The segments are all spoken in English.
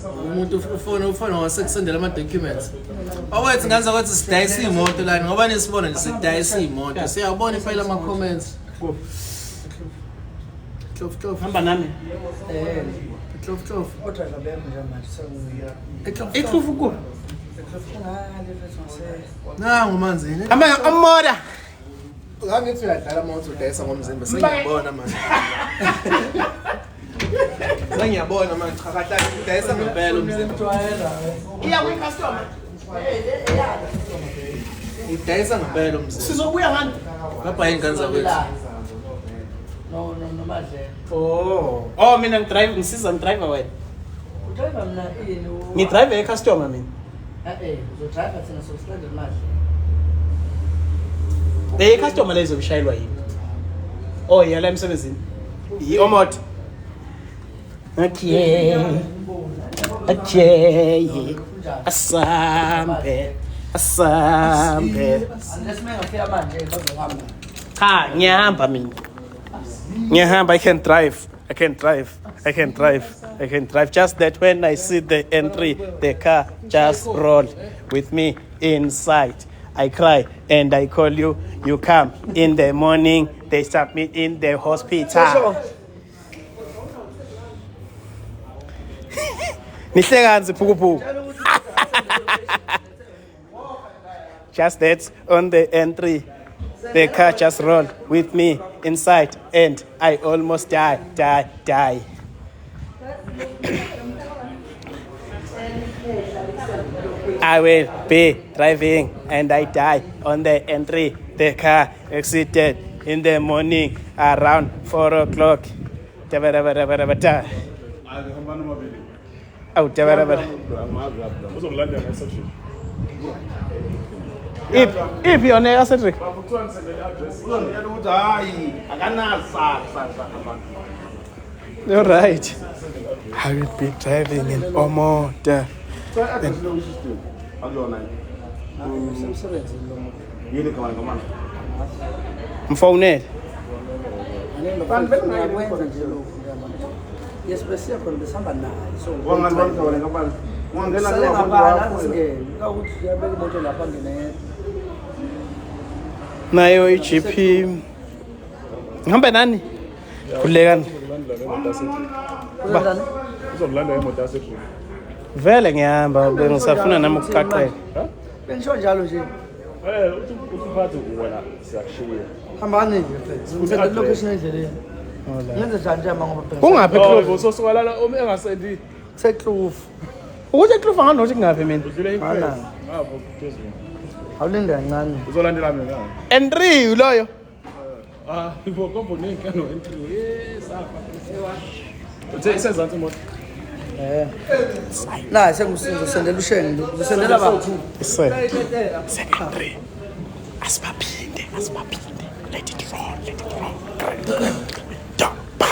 umuntu ufona wasekusendela ama-documents awethu ngenza ukuthi sidayise iy'moto lana ngoba nisibona nje sidayise iy'moto siyabona impela ama-comments hamba nami eklofu kuba nangu manzini amora ngangithi uyadlala ama-moto udayisa ngomzimba sengiyabona manje sengiyabona manje cha kahle udayisa ngempela umzimba iya kwi-customer udayisa ngempela umzimba sizobuya ngani ngapha yingane zakwethu No, Madle. Oh, mina ngidrive ngisiza ngidriver wena. Udriver mina ini Ngidrive e-customer mina. uzodriver thina sokulandela Madle. E-customer lezo bishayelwa yini? Oh, yala emsebenzini. Omoto. Okay. Asambe. Unless mengafika manje bazohamba. Ha, ngiyahamba mina. I can drive. Just that when I see the entry, the car just roll with me inside. I cry and I call you. You come in the morning. They stop me in the hospital. Nihlekanzi phukupu. Just that on the entry. The car just rolled with me inside and I almost die. I will be driving and I die on the entry. The car exited in the morning around 4 o'clock. If you're near Cedric. You're right. I will be driving in Omoda. Mfowunele. Yes, bese khona besihamba naye. So ungangena nayo i-GP ngihamba nani kulekani uzokulanda imoto yasedrip vele ngiyahamba bengisafuna nami ukuqaqela bengisho njalo nje uthuphathe wena siyakushiya hambani nje ngifike location endleleni ngenze njani nje manje ngoba kungaphi eClover usosuka lana engasendi seClover ukuthi eClover nganothi kungaphi mina udlule Hala. ngapho phezulu awulinda kancane uzolandela mina Henry loyo ibokombo nenkano entry safa uthe isenzansi imoto la sengusizo sendela ushenge ngizosendela abantu Henry asibaphinde let it roll da ba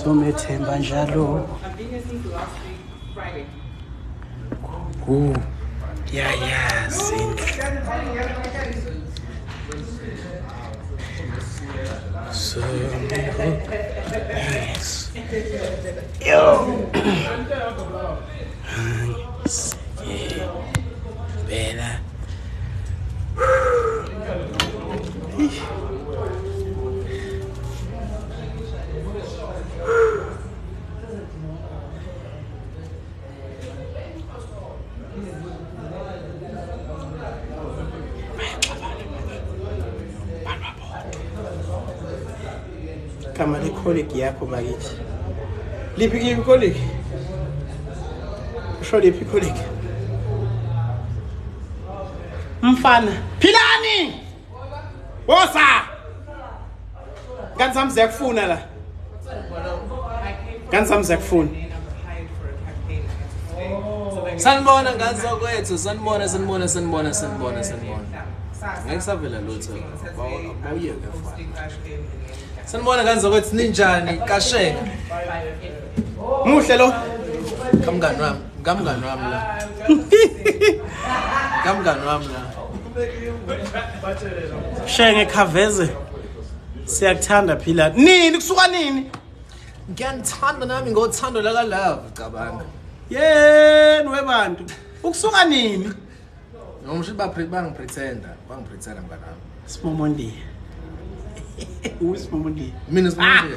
somethemba njalo yayazi so yes yo bela kama le colleague yakho bakithi liphi colleague usho liphi colleague mfana philani wosa kanzami ziyakufuna la kanzami ziyakufuna sanibona ngazo kwethu sanibona ngeke savela lutho bawuyeke mfana sanibona ngazo kwethu ninjani kasheka muhle lo kamngani wami la kamngani wami la shenge khaveze siyakuthanda phila nini kusuka nini ngiyanithanda nami ngothando la love cabanga yeni webantu ukusuka nini nomshi bangipretenda mnganami Simomondi Usimomondi mina Simomondi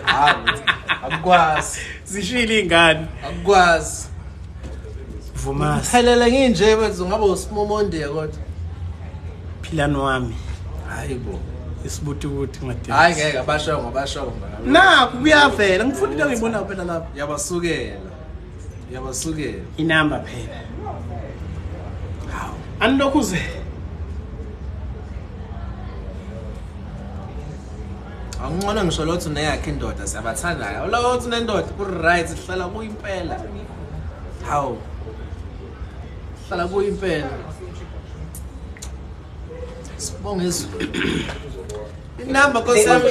akukwazi zishilo ingane akukwazi vuma phelele nginje wethu ngabe uSimomondi kodwa philani wami hayibo isibutubuti ngade hayi ngeke abashongo mnganami naku kuyavela ngifuna into engiyibona phela lapha yabasukela inamba phela hawu anilokhuze angqona ngisho lothu neyakhe indoda siyabathandayo lothu nendoda ku right ihlala kuyimpela hawu hlala kuyimpela sibonge izulu inamba kosami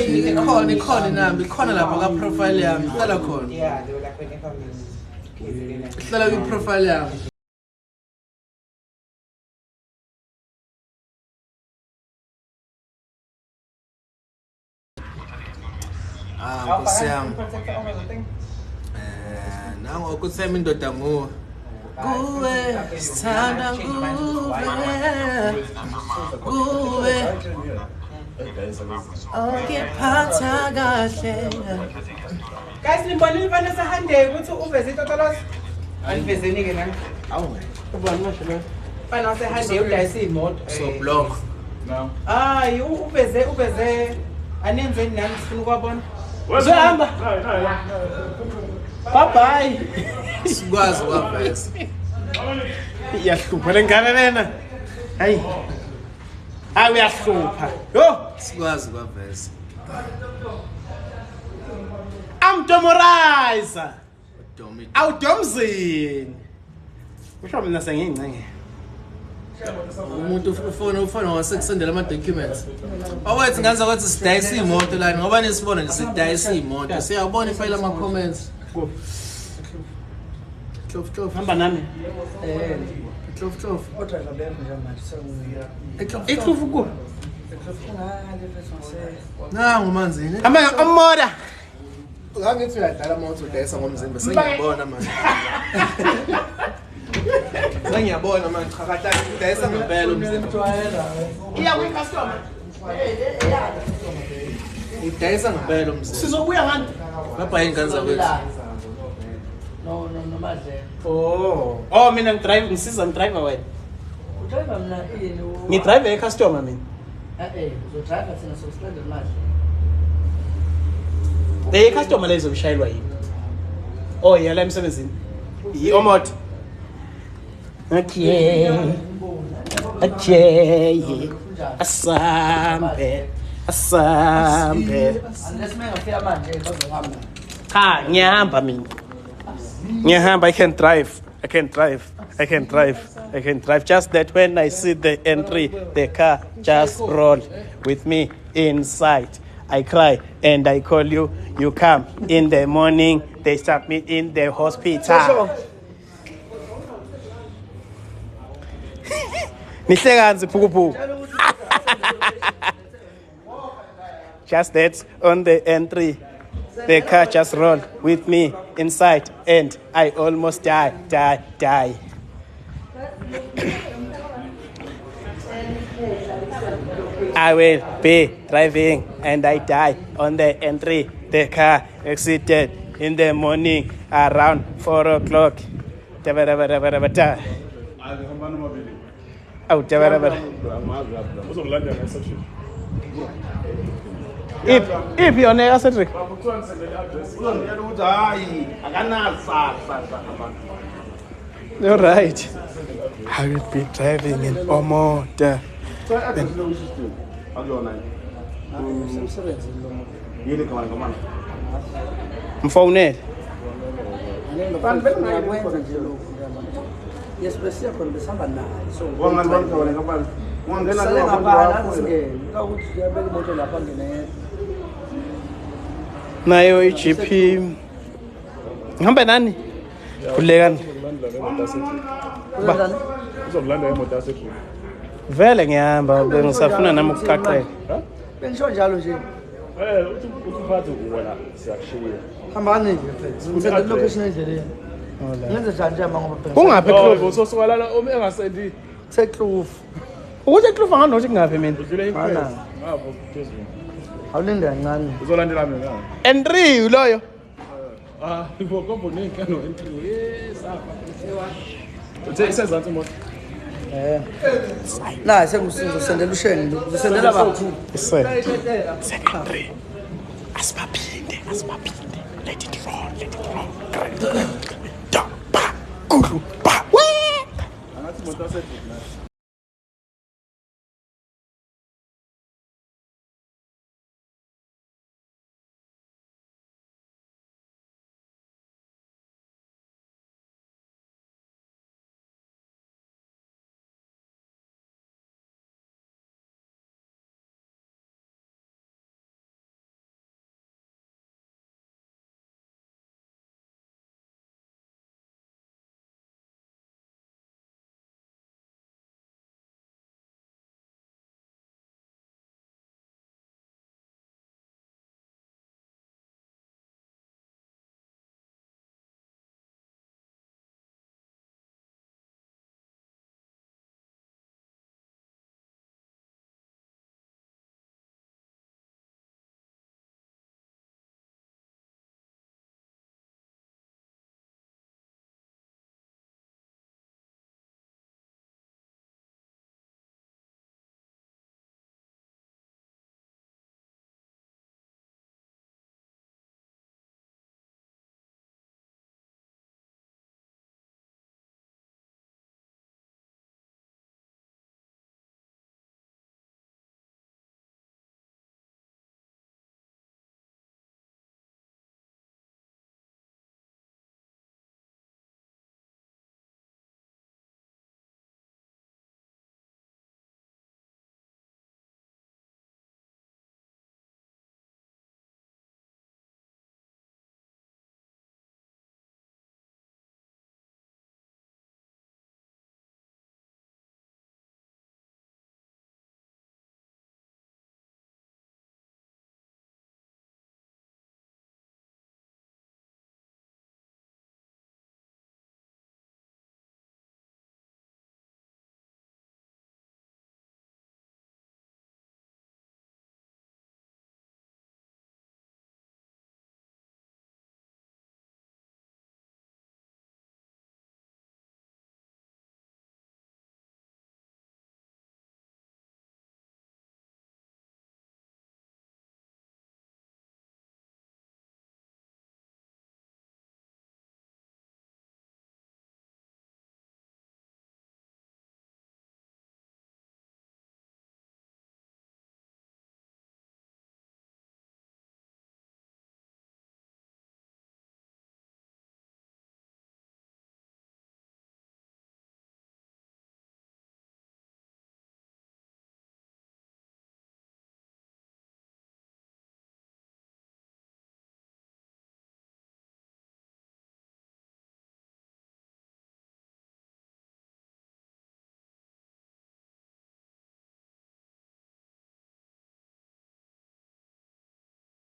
ikhona inamba ikhona lapha ka profile yami ihlala khona ihlala ku profile yami Nkosi yami nango ukuthema indoda nguwe kuwe sithanda kuwe okephatha kahle guys nimbonile mfana sahande ukuthi uveze itotolozi anivezeni ke nani awu ubani masho lo mfana sahande udayisa imoto so block No. hayi uveze anenzeni nani sifuna ukwabona uzohamba bye bye sikwazi kwavesa iyahlupha lengane lena hayi hayi uyahlupha yo sikwazi kwavesa amdomorizer domi awudomzini usho mina sengingcenge umuntu ufona wasekusendela ama documents awethu nganza ukuthi sidayisa imoto la ngoba nisibona nje sidayisa imoto siyabona ifile ama comments Tlof hamba nami tlof Odraiva beyakho njenganje sengiyaya. iklufu ku nangu manzini hamba amora ngangithi uyadala moto udayisa ngomzimba sengiyabona manje sengiyabona manje chakata udayisa ngempela umzimba iya kwi customer udayisa ngempela umzimba sizobuya ngani lapha inganza kwethu No, madle. oh mina ngidrive ngisiza ngidriver wena Udriver mina ini ngidrive e-customer mina uzodriver thina sokustranded madle. le customer lezo bishayelwa yini oh yala emsebenzini iomoto okay asambe Unless mengafika manje bazohamba. ha ngiyahamba mina ngiyahamba I can drive just that when I see the entry the car just roll with me inside I cry and I call you. You come in the morning. They stuck me in the hospital. Just that on the entry, the car just rolled with me inside, and I almost die. I will be driving and I die on the entry. The car exited in the morning around 4 o'clock. Oh, if you're near Cedric. You're right. I will be driving in Omoda. Mfowunele. Yesibesiya khona besihamba naye. So Ungangena ngapha singene. Ukuthi uyabeka imoto lapha ngene. Nayo iGP. Ngihamba nani? Khulekani. Uzokulanda imoto yasekhulu. Vele ngiyahamba bengisafuna nami ukuqaqela. Bengisho njalo nje. Uthi uphathe wena siyakushiya. Hambani nje mfethu. Ngicela location endleleni. Ngenze njani manje ngoba Kungaphi eKlovu? Usosukalala engasendi seklofu. Ukuthi eKlovu nganothi kungaphi mina? udlule Mana. iphezulu. Ngapho phezulu. Awulinda kancane. Uzolandela mina. N3 loyo. Ivokombo nenkano entry. Safa. Uthe isezantsi imoto. La sengusizo sendela usheni. Usendela bathu. Secondary. Asibaphinde. Let it roll.